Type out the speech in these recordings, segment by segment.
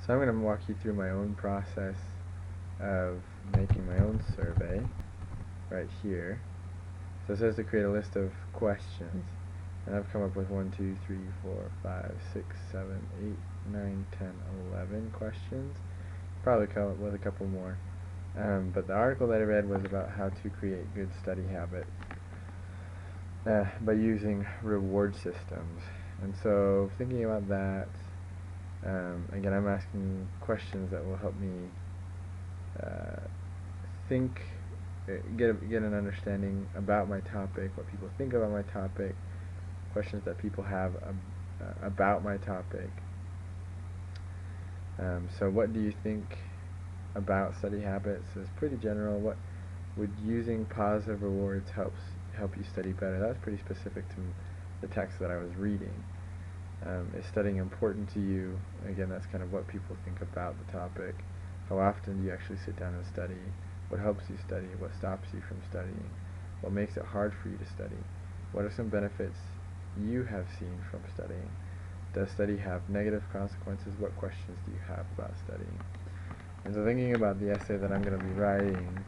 So I'm going to walk you through my own process of making my own survey right here. So it says to create a list of questions, and I've come up with 1, 2, 3, 4, 5, 6, 7, 8, 9, 10, 11 questions. Probably come up with a couple more. But the article that I read was about how to create good study habits by using reward systems. And so thinking about that, again, I'm asking questions that will help me think, get an understanding about my topic, what people think about my topic, questions that people have about my topic. So what do you think about study habits is pretty general. What would using positive rewards help you study better? That's pretty specific to the text that I was reading. Is studying important to you? Again, that's kind of what people think about the topic. How often do you actually sit down and study? What helps you study? What stops you from studying? What makes it hard for you to study? What are some benefits you have seen from studying? Does study have negative consequences? What questions do you have about studying? And so thinking about the essay that I'm going to be writing,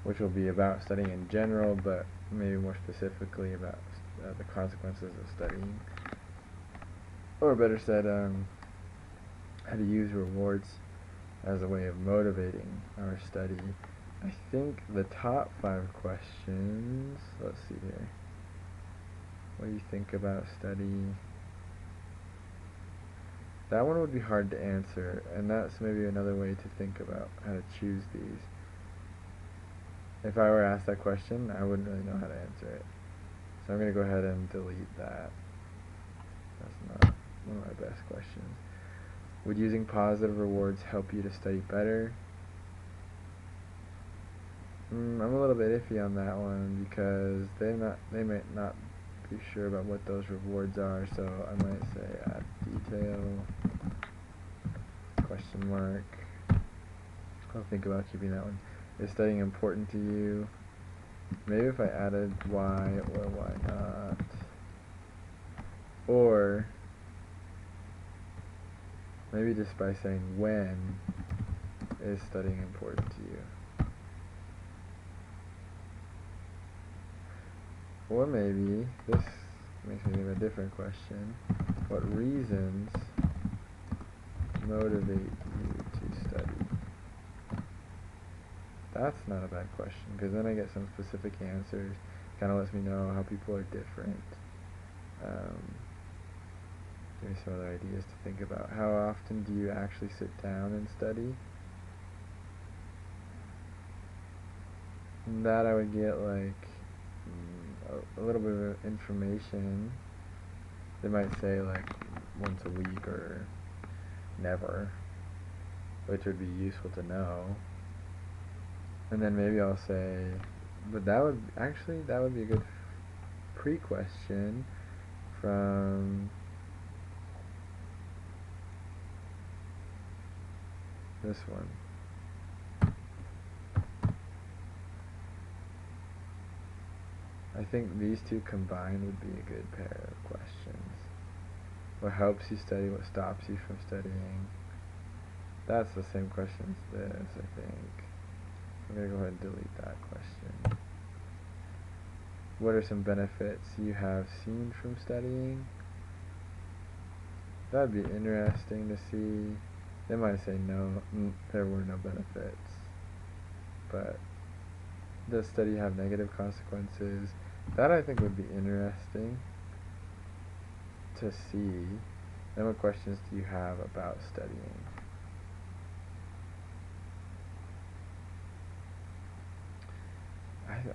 which will be about studying in general, but maybe more specifically about the consequences of studying, or better said, how to use rewards as a way of motivating our study. I think the top 5 questions, let's see here. What do you think about study? That one would be hard to answer, and that's maybe another way to think about how to choose these. If I were asked that question, I wouldn't really know how to answer it. So I'm going to go ahead and delete that. That's not one of my best questions. Would using positive rewards help you to study better? I'm a little bit iffy on that one because they might not be sure about what those rewards are, so I might say add detail, question mark. I'll think about keeping that one. Is studying important to you? Maybe if I added why or why not. Or maybe just by saying when is studying important to you. Or maybe, this makes me think of a different question. What reasons motivate you to study? That's not a bad question, because then I get some specific answers. Kind of lets me know how people are different. Give me some other ideas to think about. How often do you actually sit down and study? And that I would get like a little bit of information. They might say like once a week or never, which would be useful to know. And then maybe I'll say, but that would be a good pre-question from this one. I think these two combined would be a good pair of questions. What helps you study? What stops you from studying? That's the same question as this, I think. I'm going to go ahead and delete that question. What are some benefits you have seen from studying? That'd be interesting to see. They might say no, there were no benefits. But does study have negative consequences? That I think would be interesting to see. Then what questions do you have about studying?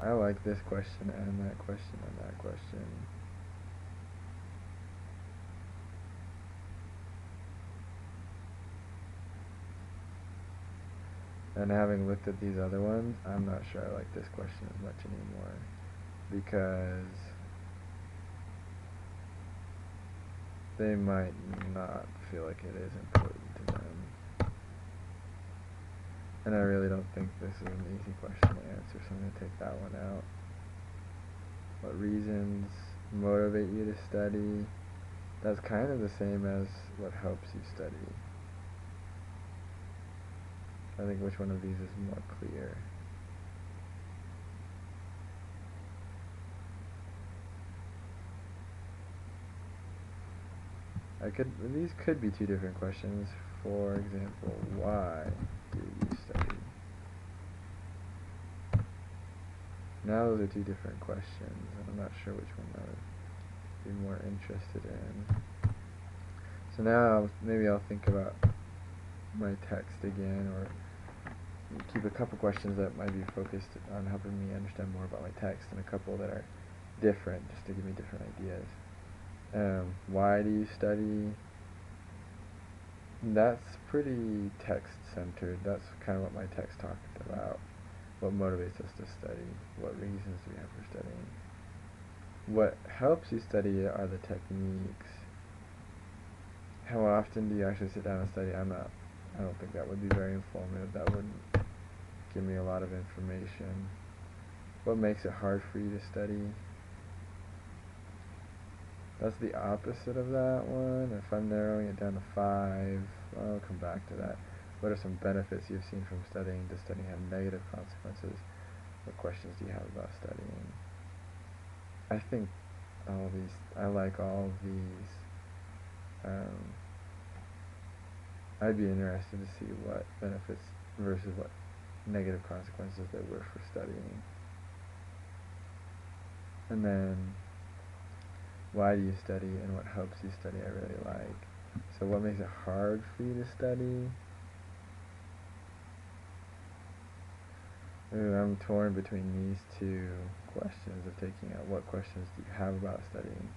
I like this question and that question and that question. And having looked at these other ones, I'm not sure I like this question as much anymore, because they might not feel like it is important to them. And I really don't think this is an easy question to answer, so I'm going to take that one out. What reasons motivate you to study? That's kind of the same as what helps you study. I think which one of these is more clear. These could be two different questions. For example, why do you study? Now those are two different questions, and I'm not sure which one I would be more interested in. So now maybe I'll think about my text again, or keep a couple questions that might be focused on helping me understand more about my text, and a couple that are different, just to give me different ideas. Why do you study? That's pretty text-centered. That's kind of what my text talked about. What motivates us to study? What reasons do we have for studying? What helps you study are the techniques. How often do you actually sit down and study? I don't think that would be very informative. That wouldn't give me a lot of information. What makes it hard for you to study? That's the opposite of that one. If I'm narrowing it down to 5, I'll come back to that. What are some benefits you've seen from studying? Does studying have negative consequences? What questions do you have about studying? I think I like all of these. I'd be interested to see what benefits versus what negative consequences there were for studying. And then, why do you study and what helps you study I really like. So what makes it hard for you to study? I'm torn between these two questions of taking out what questions do you have about studying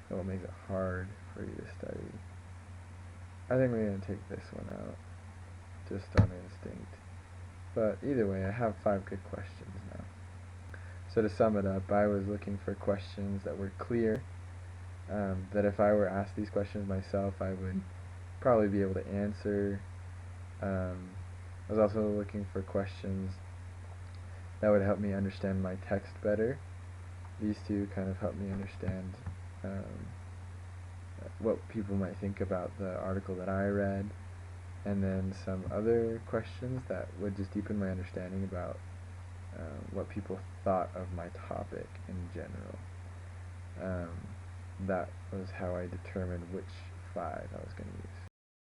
and what makes it hard for you to study. I think we're going to take this one out, just on instinct. But either way, I have 5 good questions now. So to sum it up, I was looking for questions that were clear, that if I were asked these questions myself, I would probably be able to answer. I was also looking for questions that would help me understand my text better. These two kind of help me understand what people might think about the article that I read, and then some other questions that would just deepen my understanding about what people thought of my topic in general. That was how I determined which 5 I was going to use.